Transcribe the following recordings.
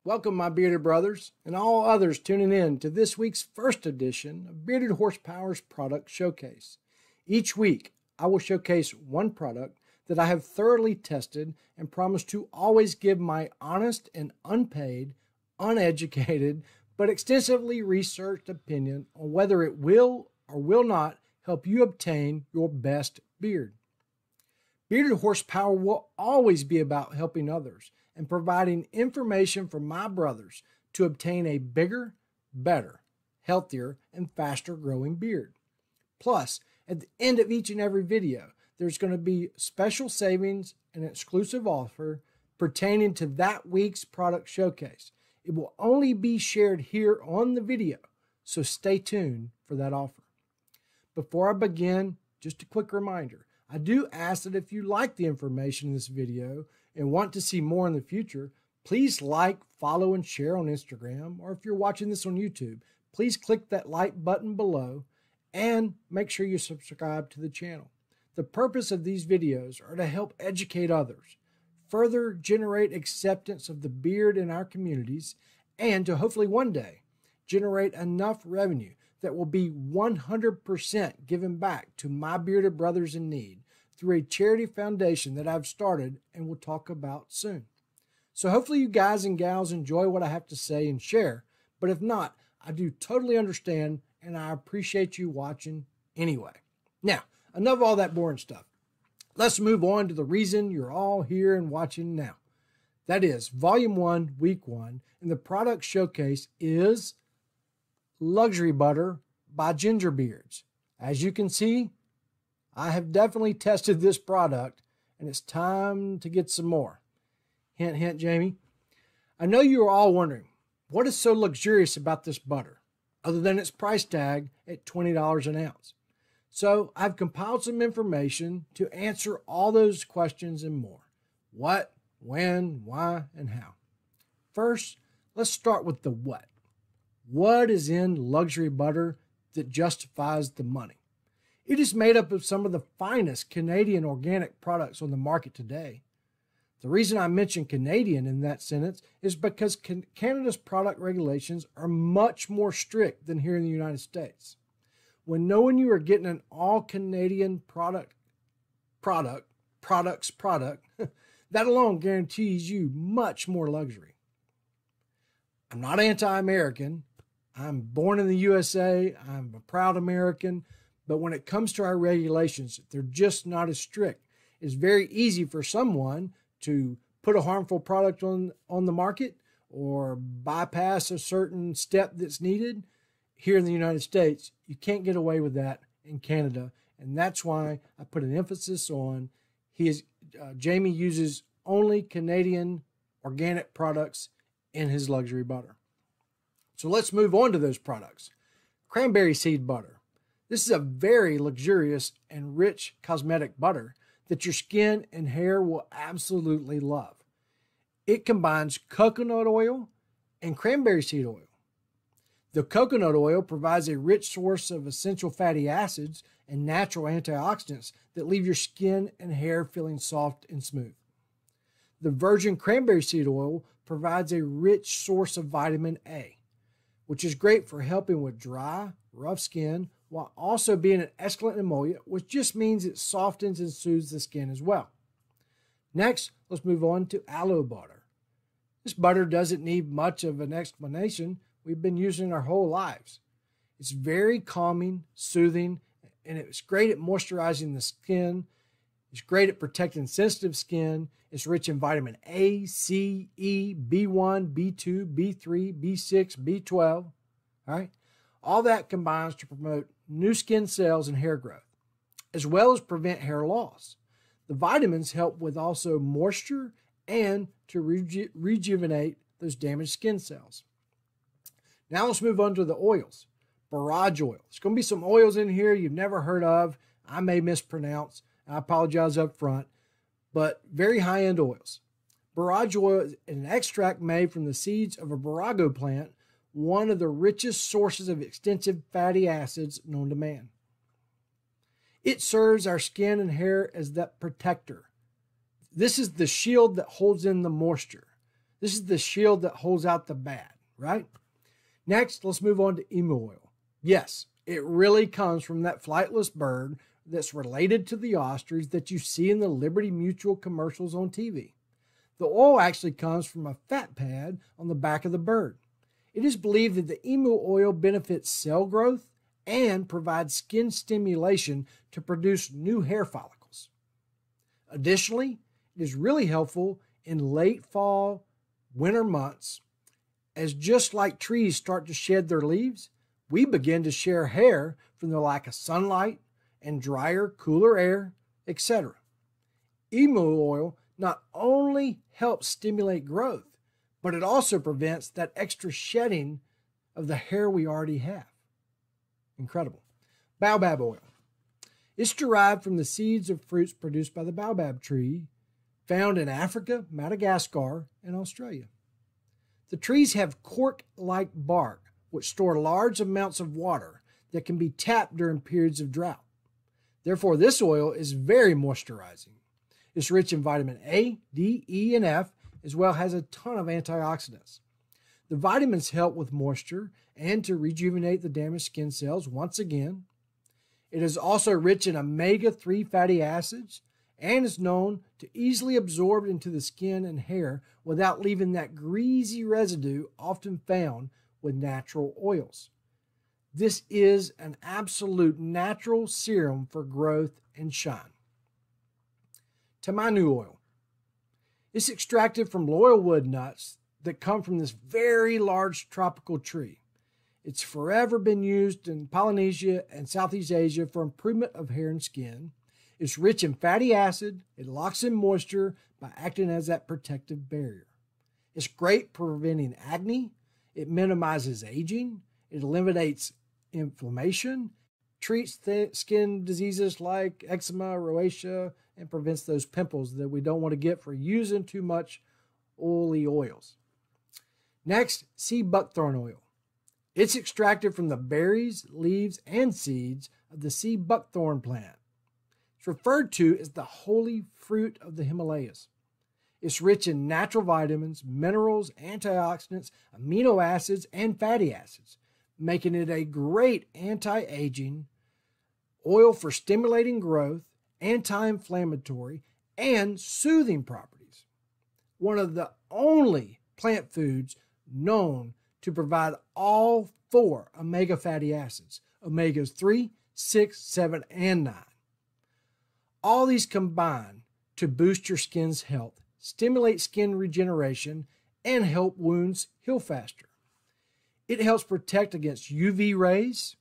Welcome, my bearded brothers, and all others tuning in to this week's first edition of Bearded Horsepower's Product Showcase. Each week, I will showcase one product that I have thoroughly tested and promise to always give my honest and unpaid, uneducated, but extensively researched opinion on whether it will or will not help you obtain your best beard. Bearded Horsepower will always be about helping others and providing information for my brothers to obtain a bigger, better, healthier, and faster growing beard. Plus, at the end of each and every video, there's going to be special savings and exclusive offer pertaining to that week's product showcase. It will only be shared here on the video, so stay tuned for that offer. Before I begin, just a quick reminder. I do ask that if you like the information in this video and want to see more in the future, please like, follow, and share on Instagram, or if you're watching this on YouTube, please click that like button below and make sure you subscribe to the channel. The purpose of these videos are to help educate others, further generate acceptance of the beard in our communities, and to hopefully one day generate enough revenue that will be 100% given back to my bearded brothers in need through a charity foundation that I've started and will talk about soon. So hopefully you guys and gals enjoy what I have to say and share, but if not, I do totally understand and I appreciate you watching anyway. Now, enough of all that boring stuff. Let's move on to the reason you're all here and watching now. That is Volume 1, Week 1, and the product showcase is Luxury Butter by Gingerbeards. As you can see, I have definitely tested this product, and it's time to get some more. Hint, hint, Jamie. I know you are all wondering, what is so luxurious about this butter, other than its price tag at $20 an ounce? So I've compiled some information to answer all those questions and more. What, when, why, and how. First, let's start with the what. What is in luxury butter that justifies the money? It is made up of some of the finest Canadian organic products on the market today. The reason I mention Canadian in that sentence is because Canada's product regulations are much more strict than here in the United States. When knowing you are getting an all-Canadian product, that alone guarantees you much more luxury. I'm not anti-American. I'm born in the USA. I'm a proud American. But when it comes to our regulations, they're just not as strict. It's very easy for someone to put a harmful product on the market or bypass a certain step that's needed. Here in the United States, you can't get away with that in Canada. And that's why I put an emphasis on Jamie uses only Canadian organic products in his luxury butter. So let's move on to those products. Cranberry seed butter. This is a very luxurious and rich cosmetic butter that your skin and hair will absolutely love. It combines coconut oil and cranberry seed oil. The coconut oil provides a rich source of essential fatty acids and natural antioxidants that leave your skin and hair feeling soft and smooth. The virgin cranberry seed oil provides a rich source of vitamin A, which is great for helping with dry, rough skin, while also being an excellent emollient, which just means it softens and soothes the skin as well. Next, let's move on to aloe butter. This butter doesn't need much of an explanation. We've been using it our whole lives. It's very calming, soothing, and it's great at moisturizing the skin. It's great at protecting sensitive skin. It's rich in vitamin A, C, E, B1, B2, B3, B6, B12. All right? All that combines to promote new skin cells and hair growth, as well as prevent hair loss. The vitamins help with also moisture and to rejuvenate those damaged skin cells. Now let's move on to the oils. Barrage oil. There's going to be some oils in here you've never heard of. I may mispronounce. I apologize up front, but very high-end oils. Barrage oil is an extract made from the seeds of a barago plant, one of the richest sources of extensive fatty acids known to man. It serves our skin and hair as that protector. This is the shield that holds in the moisture. This is the shield that holds out the bad, right? Next, let's move on to emu oil. Yes, it really comes from that flightless bird that's related to the ostrich that you see in the Liberty Mutual commercials on TV. The oil actually comes from a fat pad on the back of the bird. It is believed that the emu oil benefits cell growth and provides skin stimulation to produce new hair follicles. Additionally, it is really helpful in late fall, winter months, as just like trees start to shed their leaves, we begin to shed hair from the lack of sunlight and drier, cooler air, etc. Emu oil not only helps stimulate growth, but it also prevents that extra shedding of the hair we already have. Incredible. Baobab oil. It's derived from the seeds of fruits produced by the baobab tree, found in Africa, Madagascar, and Australia. The trees have cork-like bark, which store large amounts of water that can be tapped during periods of drought. Therefore, this oil is very moisturizing. It's rich in vitamin A, D, E, and F, as well as has a ton of antioxidants. The vitamins help with moisture and to rejuvenate the damaged skin cells once again. It is also rich in omega-3 fatty acids and is known to easily absorb into the skin and hair without leaving that greasy residue often found with natural oils. This is an absolute natural serum for growth and shine. Tamanu oil. It's extracted from loyal wood nuts that come from this very large tropical tree. It's forever been used in Polynesia and Southeast Asia for improvement of hair and skin. It's rich in fatty acid. It locks in moisture by acting as that protective barrier. It's great for preventing acne. It minimizes aging. It eliminates inflammation, treats skin diseases like eczema, rosacea, and prevents those pimples that we don't want to get for using too much oily oils. Next, sea buckthorn oil. It's extracted from the berries, leaves, and seeds of the sea buckthorn plant. It's referred to as the holy fruit of the Himalayas. It's rich in natural vitamins, minerals, antioxidants, amino acids, and fatty acids, making it a great anti-aging oil for stimulating growth, anti-inflammatory, and soothing properties. One of the only plant foods known to provide all 4 omega fatty acids, omegas 3, 6, 7, and 9. All these combine to boost your skin's health, stimulate skin regeneration, and help wounds heal faster. It helps protect against UV rays.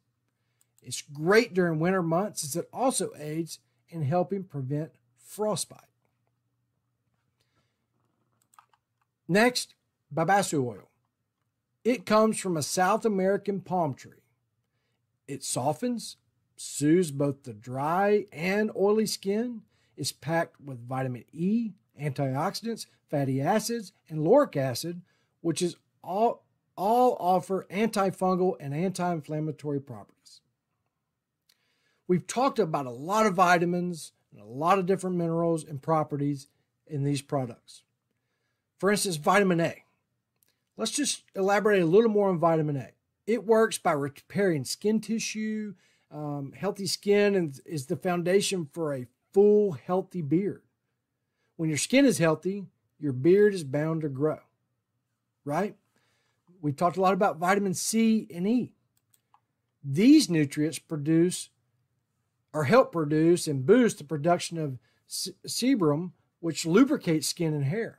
It's great during winter months as it also aids in helping prevent frostbite. Next, babasu oil. It comes from a South American palm tree. It softens, soothes both the dry and oily skin. It's packed with vitamin E, antioxidants, fatty acids, and lauric acid, which is all offer antifungal and anti-inflammatory properties. We've talked about a lot of vitamins and a lot of different minerals and properties in these products. For instance, vitamin A. Let's just elaborate a little more on vitamin A. It works by repairing skin tissue. Healthy skin is the foundation for a full, healthy beard. When your skin is healthy, your beard is bound to grow, right? We talked a lot about vitamin C and E. These nutrients help produce and boost the production of sebum, which lubricates skin and hair.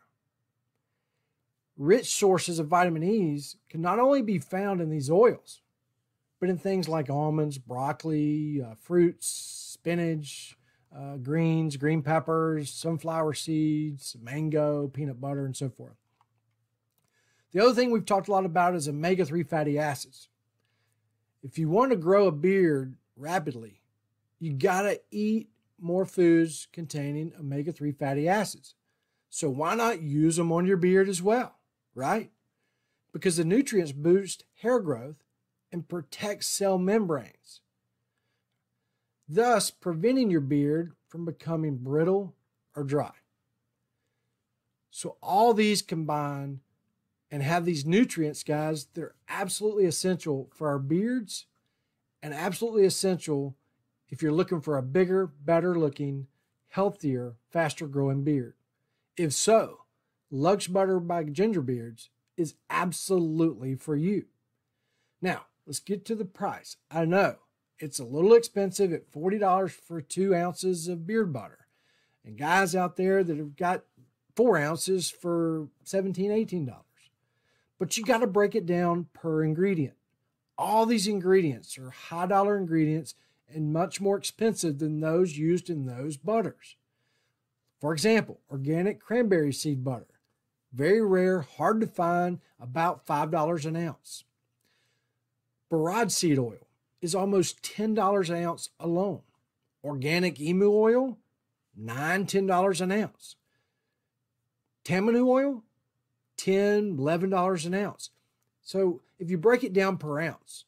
Rich sources of vitamin E's can not only be found in these oils, but in things like almonds, broccoli, fruits, spinach, greens, green peppers, sunflower seeds, mango, peanut butter, and so forth. The other thing we've talked a lot about is omega-3 fatty acids. If you want to grow a beard rapidly, you got to eat more foods containing omega-3 fatty acids. So why not use them on your beard as well, right? Because the nutrients boost hair growth and protect cell membranes, thus preventing your beard from becoming brittle or dry. So all these combine and have these nutrients, guys, that are absolutely essential for our beards and absolutely essential if you're looking for a bigger, better looking, healthier, faster growing beard. If so, Lux Butter by Gingerbeards is absolutely for you. Now, let's get to the price. I know it's a little expensive at $40 for 2 ounces of beard butter. And guys out there that have got 4 ounces for $17, $18. But you got to break it down per ingredient. All these ingredients are high dollar ingredients and much more expensive than those used in those butters. For example, organic cranberry seed butter. Very rare, hard to find, about $5 an ounce. Barad seed oil is almost $10 an ounce alone. Organic emu oil, $9, $10 an ounce. Tamanu oil, $10, $11 an ounce. So if you break it down per ounce,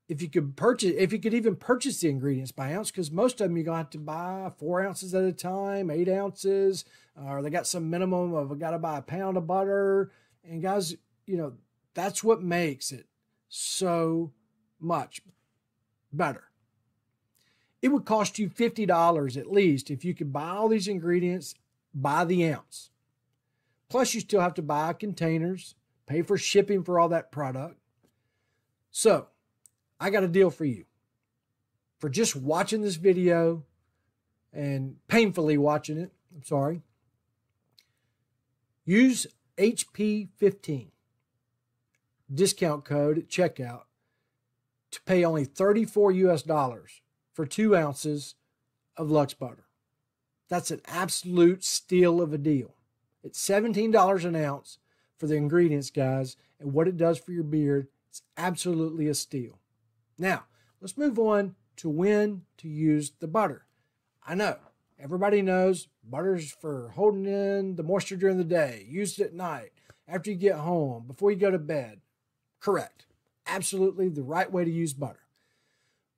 if you could even purchase the ingredients by ounce, because most of them you're going to have to buy 4 ounces at a time, 8 ounces, or they got some minimum of, I got to buy a pound of butter. And guys, you know, that's what makes it so much better. It would cost you $50 at least if you could buy all these ingredients by the ounce. Plus, you still have to buy containers, pay for shipping for all that product. So, I got a deal for you. For just watching this video and painfully watching it, I'm sorry, use HP15 discount code at checkout to pay only $34 US for 2 ounces of Lux Butter. That's an absolute steal of a deal. It's $17 an ounce for the ingredients, guys, and what it does for your beard, it's absolutely a steal. Now, let's move on to when to use the butter. I know, everybody knows butter's for holding in the moisture during the day. Use it at night, after you get home, before you go to bed. Correct. Absolutely the right way to use butter.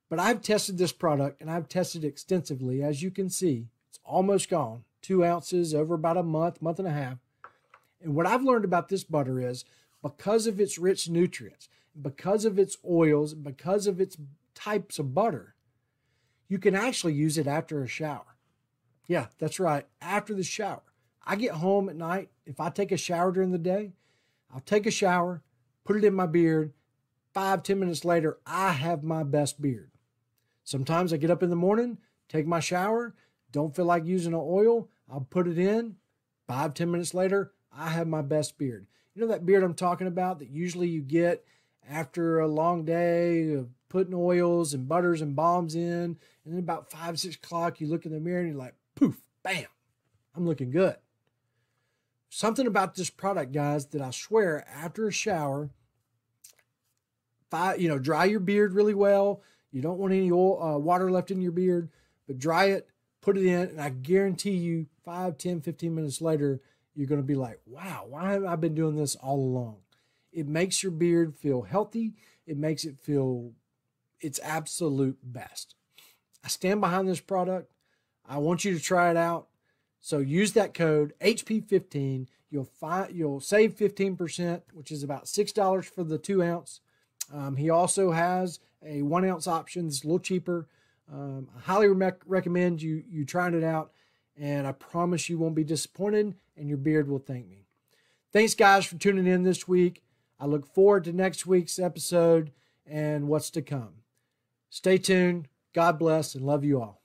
But I've tested this product, and I've tested it extensively. As you can see, it's almost gone. 2 ounces over about a month, month and a half. And what I've learned about this butter is because of its rich nutrients, because of its oils, because of its types of butter, you can actually use it after a shower. Yeah, that's right, after the shower. I get home at night. If I take a shower during the day, I'll take a shower, put it in my beard. 5-10 minutes later, I have my best beard. Sometimes I get up in the morning, take my shower, don't feel like using an oil, I'll put it in. 5-10 minutes later, I have my best beard. You know that beard I'm talking about that usually you get after a long day of putting oils and butters and balms in, and then about 5-6 o'clock, you look in the mirror and you're like, poof, bam, I'm looking good. Something about this product, guys, that I swear after a shower, dry your beard really well. You don't want any water left in your beard, but dry it, put it in, and I guarantee you 5, 10, 15 minutes later, you're going to be like, wow, why have I been doing this all along? It makes your beard feel healthy. It makes it feel its absolute best. I stand behind this product. I want you to try it out. So use that code HP15. You'll save 15%, which is about $6 for the 2 ounce. He also has a 1 ounce option. It's a little cheaper. I highly recommend you trying it out, and I promise you won't be disappointed, and your beard will thank me. Thanks, guys, for tuning in this week. I look forward to next week's episode and what's to come. Stay tuned. God bless and love you all.